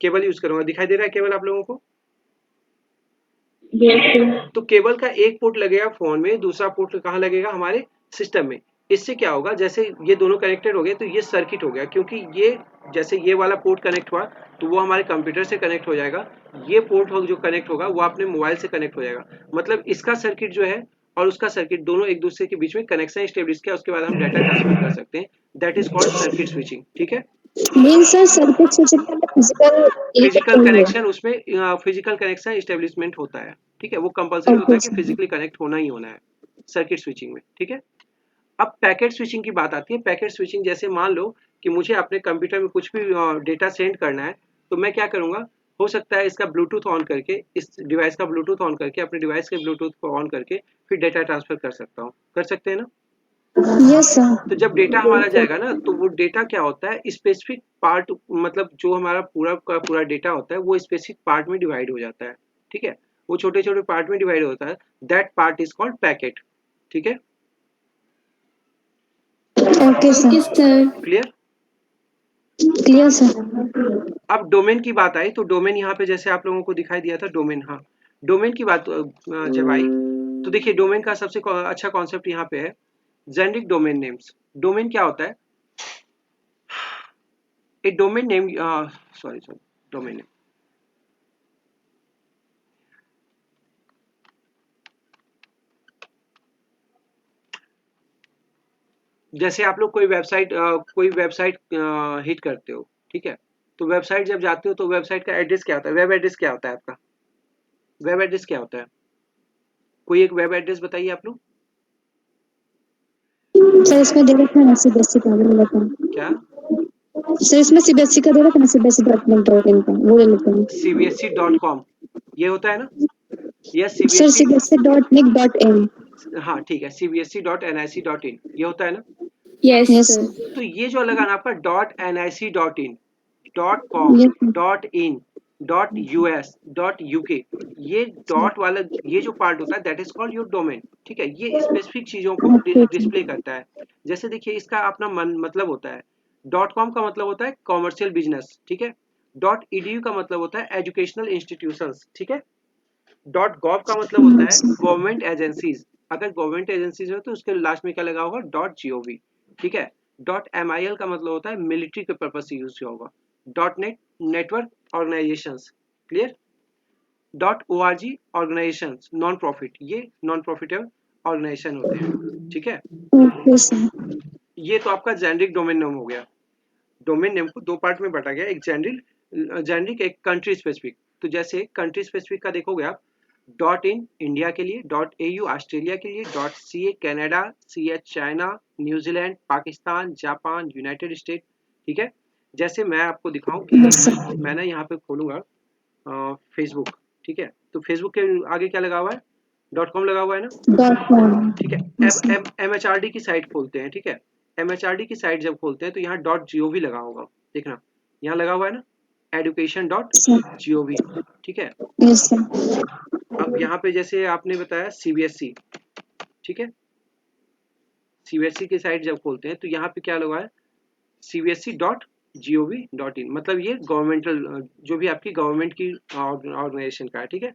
केबल यूज करूंगा, दिखाई दे रहा है केबल आप लोगों को? Yes, sir. तो केबल का एक पोर्ट लगेगा फोन में, दूसरा पोर्ट कहाँ लगेगा? हमारे सिस्टम में। इससे क्या होगा, जैसे ये दोनों कनेक्टेड हो गए तो ये सर्किट हो गया, क्योंकि ये जैसे ये वाला पोर्ट कनेक्ट हुआ तो वो हमारे कंप्यूटर से कनेक्ट हो जाएगा। ये पोर्ट जो कनेक्ट होगा वो अपने मोबाइल से कनेक्ट हो जाएगा। मतलब इसका सर्किट जो है और उसका सर्किट दोनों एक दूसरे के बीच में कनेक्शन स्टेब्लिश किया, उसके बाद हम डाटा ट्रांसफर कर सकते हैं। That is called circuit switching, ठीक है? Means sir, सर्किट स्विचिंग में फिजिकल इलेक्ट्रिक फिजिकल चाहिए। कनेक्शन, उसमें फिजिकल कनेक्शन एस्टेब्लिशमेंट होता है, ठीक है? वो कंपलसरी होता ओके है कि सर। फिजिकली कनेक्ट होना ही होना है सर्किट स्विचिंग में, ठीक है? अब पैकेट स्विचिंग की बात आती है। पैकेट स्विचिंग जैसे मान लो कि मुझे अपने कंप्यूटर में कुछ भी डेटा सेंड करना है, तो मैं क्या करूंगा? हो सकता है इसका ब्लूटूथ ऑन करके, इस डिवाइस का ब्लूटूथ ऑन करके, अपने डिवाइस के ब्लूटूथ को ऑन करके फिर डेटा ट्रांसफर कर सकता हूँ। कर सकते हैं ना? Yes sir. तो जब डेटा हमारा जाएगा ना, तो वो डेटा क्या होता है? स्पेसिफिक पार्ट, मतलब जो हमारा पूरा का पूरा डेटा होता है वो स्पेसिफिक पार्ट में डिवाइड हो जाता है, ठीक है? वो छोटे छोटे पार्ट में डिवाइड होता है। That part is called packet, ठीक है? Okay sir. Okay, sir. Clear? Clear sir. अब डोमेन की बात आई, तो डोमेन यहाँ पे जैसे आप लोगों को दिखाई दिया था डोमेन, हाँ डोमेन की बात जब आई तो देखिए डोमेन का सबसे अच्छा कॉन्सेप्ट यहाँ पे है जेनेरिक डोमेन नेम्स। डोमेन क्या होता है? A domain name, sorry domain name, जैसे आप लोग कोई वेबसाइट हिट करते हो, ठीक है? तो वेबसाइट जब जाते हो तो वेबसाइट का एड्रेस क्या होता है? वेब एड्रेस क्या होता है आपका? वेब एड्रेस क्या होता है? कोई एक वेब एड्रेस बताइए आप लोग। सर इसमें दे रखा है ना सीबीएसई का, वो लेता हूँ। क्या? सर इसमें सीबीएसई का दे रखा है ना, सीबीएसई.in का, वो ले लेता हूँ। cbsc.com ये होता है ना? या सर cbsc, cbsc.nic.in। हाँ ठीक है, cbsc.nic.in ये होता है ना? Yes, yes sir. सर। तो ये जो लगा ना आपका .nic.in, .com, yes sir. .in, .us, .uk, ये डॉट वाला ये जो पार्ट होता है that is called your domain, ठीक है? ये स्पेसिफिक चीजों को ओके डिस्प्ले सर। करता है। जैसे देखिए इसका अपना मतलब होता है। .com का मतलब होता है कॉमर्शियल बिजनेस, ठीक है? .edu का मतलब होता है एजुकेशनल इंस्टीट्यूशंस, ठीक है? .gov का मतलब होता है गवर्नमेंट एजेंसीज। अगर गवर्नमेंट एजेंसीज हो तो उसके लास्ट में क्या लगा होगा? .gov, ठीक है? .mil का मतलब होता है मिलिट्री के पर्पज से यूज किया होगा। .net network organisations, clear? .org organisations non profit, ये नॉन प्रॉफिटेबल ऑर्गेनाइजेशन होते हैं, ठीक है? Okay sir. ये तो आपका जेनरिक डोमेन नेम हो गया। डोमेन नेम को दो पार्ट में बांटा गया, एक जेनरिक एक कंट्री स्पेसिफिक। तो जैसे कंट्री स्पेसिफिक का देखोगे आप, .in इंडिया के लिए, .au ऑस्ट्रेलिया के लिए, .ca Canada, .ch China, New Zealand, Pakistan, Japan, United state, ठीक है? जैसे मैं आपको दिखाऊं कि यस सर। मैं ना यहाँ पे खोलूंगा फेसबुक, ठीक है? तो फेसबुक के आगे क्या लगा हुआ है? .com लगा हुआ है ना? .com। ठीक है। Yes sir. MHRD की साइट खोलते हैं, ठीक है? MHRD की साइट जब खोलते हैं तो यहाँ .gov लगा होगा, देखना यहाँ लगा हुआ है ना, एडुकेशन सर। .gov, ठीक है? Yes sir. अब यहाँ पे जैसे आपने बताया CBSE, ठीक है? CBSE की साइट जब खोलते हैं तो यहाँ पे क्या लगा है? CBSE gov.in, मतलब ये गवर्नमेंटल जो भी आपकी गवर्नमेंट की ऑर्गेनाइजेशन का है, ठीक है।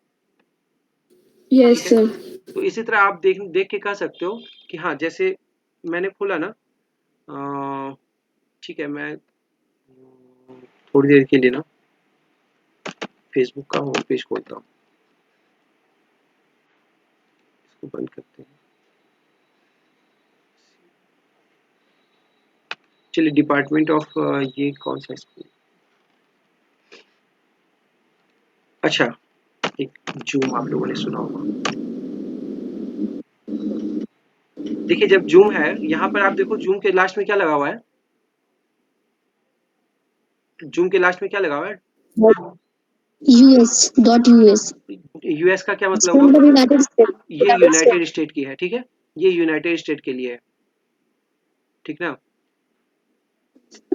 Yes, ठीक है, sir. तो इसी तरह आप देख के कह सकते हो कि हाँ, जैसे मैंने खोला ना, ठीक है, मैं थोड़ी देर के लिए ना फेसबुक का होम पेज खोलता हूँ, इसको बंद करते हैं। चलिए, डिपार्टमेंट ऑफ ये कौन सा स्कूल, अच्छा, एक जूम आप लोगों ने सुना होगा। देखिए, जब जूम है यहाँ पर आप देखो, जूम के लास्ट में क्या लगा हुआ है, जूम के लास्ट में क्या लगा हुआ है, US.US यूएस का क्या मतलब from हुआ, the United States. ये यूनाइटेड स्टेट की है, ठीक है, ये यूनाइटेड स्टेट के लिए है, ठीक ना।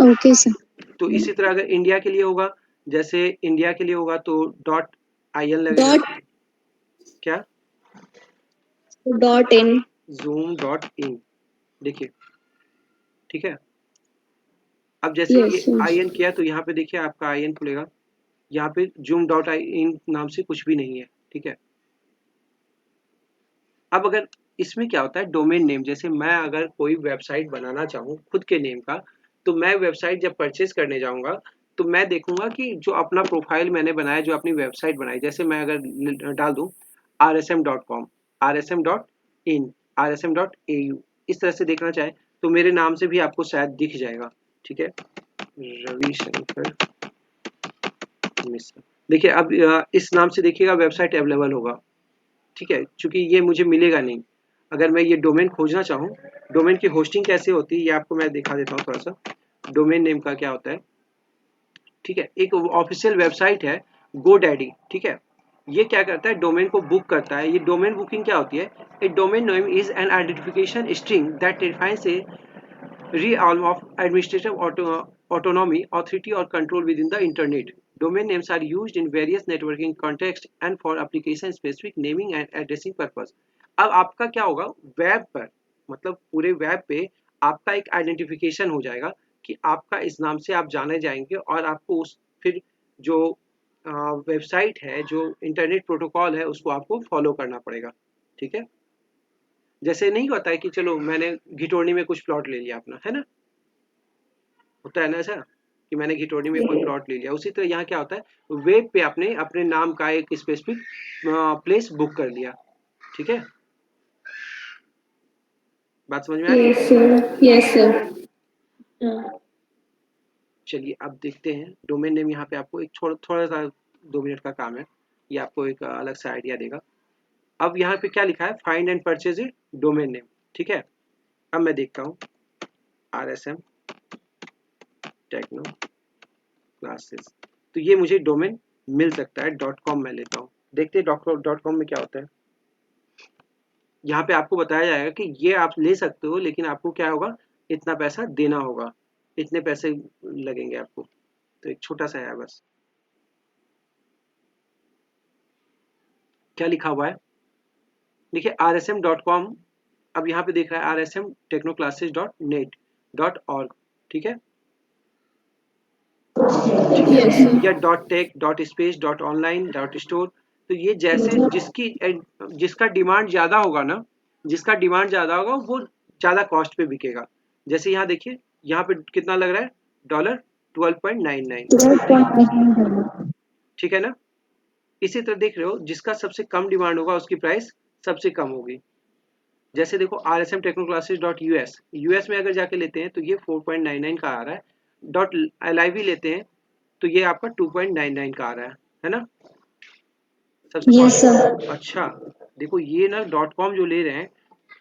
Okay, sir. तो इसी तरह अगर इंडिया के लिए होगा, जैसे इंडिया के लिए होगा तो .in लगेगा, Dot क्या, .in. zoom.in, देखिए, ठीक है। अब जैसे Yes, ये sir. IN किया तो यहाँ पे देखिए आपका IN खुलेगा, यहाँ पे zoom.in नाम से कुछ भी नहीं है, ठीक है। अब अगर इसमें क्या होता है, डोमेन नेम, जैसे मैं अगर कोई वेबसाइट बनाना चाहूँ खुद के नेम का, तो मैं वेबसाइट जब परचेज करने जाऊंगा तो मैं देखूंगा कि जो अपना प्रोफाइल मैंने बनाया, जो अपनी वेबसाइट बनाई, जैसे मैं अगर डाल दूं rsm.com, rsm.in, rsm.au, इस तरह से देखना चाहे तो मेरे नाम से भी आपको शायद दिख जाएगा, ठीक है, रविशंकर मिश्रा। देखिए अब इस नाम से देखिएगा वेबसाइट अवेलेबल होगा, ठीक है, क्योंकि ये मुझे मिलेगा नहीं। अगर मैं ये डोमेन खोजना चाहूँ, डोमेन की होस्टिंग कैसे होती है ये आपको मैं दिखा देता हूँ थोड़ा सा, डोमेन नेम का क्या होता है, ठीक है। एक ऑफिशियल वेबसाइट है GoDaddy, ठीक है, ये क्या करता है, डोमेन को बुक करता है। ये डोमेन बुकिंग क्या होती है, a domain name is an identification string that defines a realm of administrative autonomy, authority, or control within the Internet. Domain names are used in various networking contexts and for application-specific naming and addressing purpose. अब आपका क्या होगा, web पर, मतलब पूरे web पे आपका एक आइडेंटिफिकेशन हो जाएगा कि आपका इस नाम से आप जाने जाएंगे, और आपको उस फिर जो वेबसाइट है, जो इंटरनेट प्रोटोकॉल है, उसको आपको फॉलो करना पड़ेगा, ठीक है। जैसे नहीं होता है कि चलो मैंने घिटोरनी में कुछ प्लॉट ले लिया अपना, है ना, होता है ना ऐसा कि मैंने घिटोरनी में कोई प्लॉट ले लिया, उसी तरह यहाँ क्या होता है, वेब पे अपने अपने नाम का एक स्पेसिफिक प्लेस बुक कर लिया, ठीक है, बात समझ में आ रही है। Yes, sir. Yes, sir. चलिए अब देखते हैं डोमेन नेम, यहाँ पे आपको एक थोड़ा सा 2 मिनट का काम है, ये आपको एक अलग सा आइडिया देगा। अब यहाँ पे क्या लिखा है, find and purchase a domain name, ठीक है। अब मैं देखता हूँ RSM टेक्नो क्लासेस, तो ये मुझे डोमेन मिल सकता है, .com मैं लेता हूँ, देखते हैं .com में क्या होता है। यहाँ पे आपको बताया जाएगा कि ये आप ले सकते हो, लेकिन आपको क्या होगा, इतना पैसा देना होगा, इतने पैसे लगेंगे आपको, तो एक छोटा सा है बस। क्या लिखा हुआ है, देखिए rsm.com, अब यहाँ पे देख रहा है RSM technoclasses.net.org, ठीक है, ठीक है, Yes, sir. या .tech .space .online .store, तो ये जैसे जिसका डिमांड ज्यादा होगा ना, जिसका डिमांड ज्यादा होगा वो ज्यादा कॉस्ट पे बिकेगा। जैसे यहाँ देखिए, यहाँ पे कितना लग रहा है, $12.99, 12.99. ठीक है ना। इसी तरह देख रहे हो, जिसका सबसे कम डिमांड होगा उसकी प्राइस सबसे कम होगी। जैसे देखो RSM technoclasses.us, यूएस में अगर जाके लेते हैं तो ये 4.99 का आ रहा है, .liv लेते हैं तो ये आपका 2.99 का आ रहा है ना, सबसे Yes, sir. कॉस्ट। अच्छा, देखो ये ना .com जो ले रहे हैं,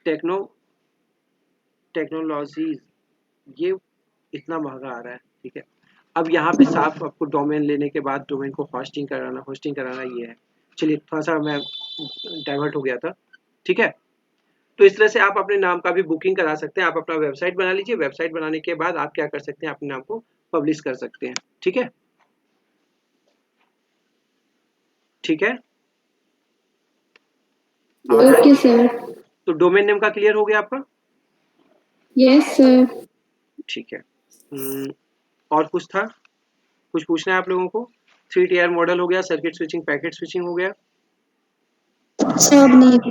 टेक्नो टेक्नोलॉजीज, ये इतना महंगा आ रहा है, ठीक है। अब यहाँ पे साफ आपको डोमेन लेने के बाद डोमेन को होस्टिंग कराना ये है। चलिए थोड़ा सा मैं डाइवर्ट हो गया था, ठीक है। तो इस तरह से आप अपने नाम का भी बुकिंग करा सकते हैं। आप अपना वेबसाइट बना लीजिए, वेबसाइट बनाने के बाद आप क्या कर सकते हैं, अपने नाम को पब्लिश कर सकते हैं, ठीक है, ठीक है। Okay, sir. तो डोमेन नेम का क्लियर हो गया आपका, Yes, sir. ठीक है। और कुछ था, कुछ पूछना है आप लोगों को? 3 tier मॉडल हो गया, सर्किट स्विचिंग, पैकेट स्विचिंग हो गया। सब नहीं है।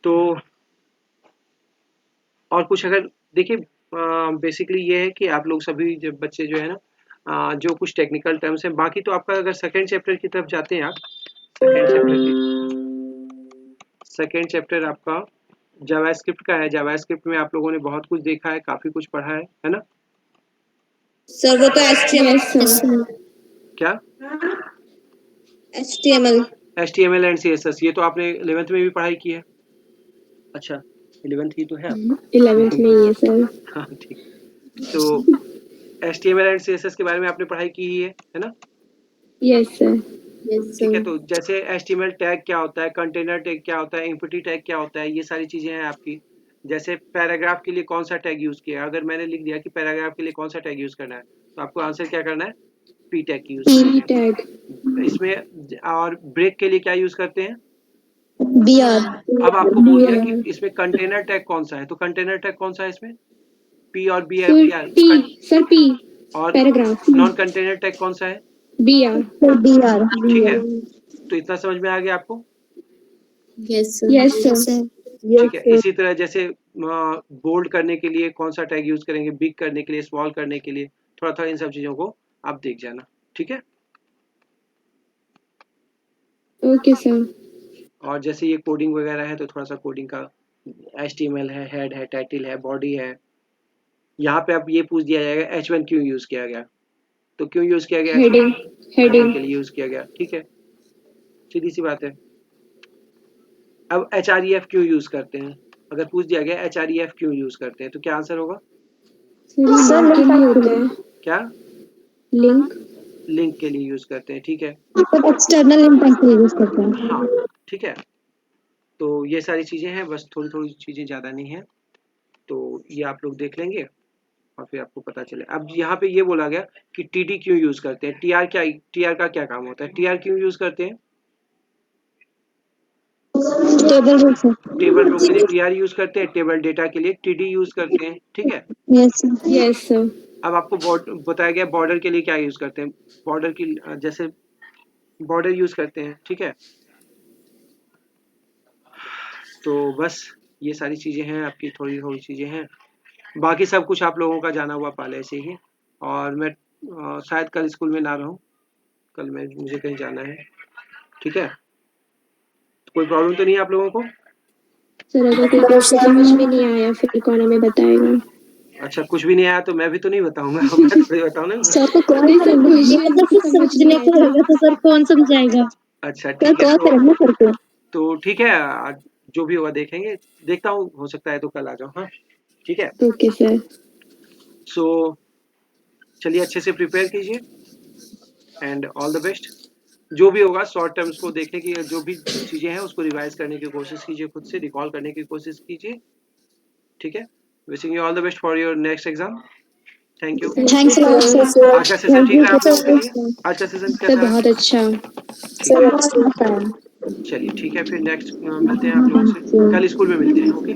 तो और कुछ अगर देखिए, बेसिकली ये है कि आप लोग सभी जब बच्चे जो है ना, जो कुछ टेक्निकल टर्म्स हैं, बाकी तो आपका अगर सेकेंड चैप्टर की तरफ जाते हैं आप, सेकेंड चैप्टर आपका जावास्क्रिप्ट का है। जावास्क्रिप्ट में आप लोगों ने बहुत कुछ देखा है, काफी कुछ पढ़ा है ना? सर वो तो Yes, sir. क्या? HTML HTML एंड CSS, ये तो आपने 11th में भी पढ़ाई की है। अच्छा, 11th की तो है आपका। 11th में ही है सर. हाँ ठीक। तो HTML एंड CSS के बारे में आपने पढ़ाई की ही है ना? Yes, sir. ठीक है, तो जैसे HTML टैग क्या होता है, कंटेनर टैग क्या होता है, एम्प्टी टैग क्या होता है, ये सारी चीजें हैं आपकी। जैसे पैराग्राफ के लिए कौन सा टैग यूज किया, अगर मैंने लिख दिया कि पैराग्राफ के लिए कौन सा टैग यूज करना है, तो आपको आंसर क्या करना है? P टैग की यूज करना P tag. है इसमें। और ब्रेक के लिए क्या यूज करते हैं? BR अब आपको बोल दिया कि BR. इसमें कंटेनर टैग कौन सा है, तो कंटेनर टैग कौन सा है इसमें? P और B Sir है। P. Sir P. और Paragraph. नॉन कंटेनर टैग कौन सा है? BR. BR ठीक है, तो इतना समझ में आ गया आपको? Yes, sir. ठीक है, इसी तरह जैसे बोल्ड करने के लिए कौन सा टैग यूज करेंगे, बिग करने के लिए, स्मॉल करने के लिए, थोड़ा थोड़ा इन सब चीजों को आप देख जाना। ठीक है, Okay, sir. और जैसे ये कोडिंग वगैरह है, तो थोड़ा सा कोडिंग का HTML है, हेड है, टाइटल है, बॉडी है। यहाँ पे अब ये पूछ दिया जाएगा H1 क्यों यूज किया गया, तो क्यों यूज किया गया? Heading. हेडिंग के Heading. लिए यूज किया गया। ठीक है, सीधी सी बात है। अब HREF क्यों यूज करते हैं, अगर पूछ दिया गया HREF क्यों यूज करते हैं, तो क्या आंसर होगा? Sir link के लिए होता है. क्या? Link. लिंक के लिए यूज करते हैं। ठीक है, एक्सटर्नल इम्पैक्ट यूज करते हैं। हाँ ठीक है। तो ये सारी चीजें हैं, बस थोड़ी थोड़ी चीजें ज्यादा नहीं है, तो ये आप लोग देख लेंगे और फिर आपको पता चले। अब यहाँ पे ये बोला गया कि TD क्यों यूज करते हैं, TR का क्या काम होता है, TR क्यों यूज करते हैं? टेबल रो से। टेबल रो के लिए TR यूज करते हैं, टेबल डेटा के लिए TD यूज करते हैं। ठीक है, यस Yes, sir. अब आपको बताया गया बॉर्डर के लिए क्या यूज करते हैं, बॉर्डर की जैसे बॉर्डर यूज करते हैं। ठीक है, तो बस ये सारी चीजें हैं आपकी, थोड़ी थोड़ी चीजें हैं, बाकी सब कुछ आप लोगों का जाना हुआ पहले से ही। और मैं शायद कल स्कूल में ना रहूं, कल मुझे कहीं जाना है। ठीक है, कोई प्रॉब्लम तो नहीं है आप लोगों को? सर अगर कोई क्वेश्चन समझ में नहीं आया फिर कौन हमें बताएगा? अच्छा, कुछ भी नहीं आया तो मैं भी तो नहीं बताऊंगा, मैं थोड़ी बताऊं ना। सर को कौन नहीं सर करेंगे, ये मतलब क्वेश्चन कुछ समझ नहीं समझने आए को थे. होगा तो सर कौन समझाएगा? अच्छा सर ठीक है, कॉल करेंगे सर को। तो ठीक है, जो भी होगा देखेंगे, देखता हूँ, हो सकता है तो कल आ जाओ। हाँ ठीक है, Okay, sir. सो चलिए अच्छे से प्रिपेयर कीजिए एंड ऑल द बेस्ट। जो भी होगा शॉर्ट टर्म्स को देखने की, जो भी चीजें हैं उसको रिवाइज करने की कोशिश कीजिए, खुद से रिकॉल करने की कोशिश कीजिए। ठीक है, wishing you all the best for your next exam. Thank you. Thanks lot sir. आज का सेशन ठीक रहा आप लोगों के लिए? आज का सेशन सर कैसा रहा? बहुत अच्छा. सर अच्छा है। चलिए ठीक है, फिर नेक्स्ट मिलते हैं आप लोगों से, कल स्कूल में मिलते हैं। ओके।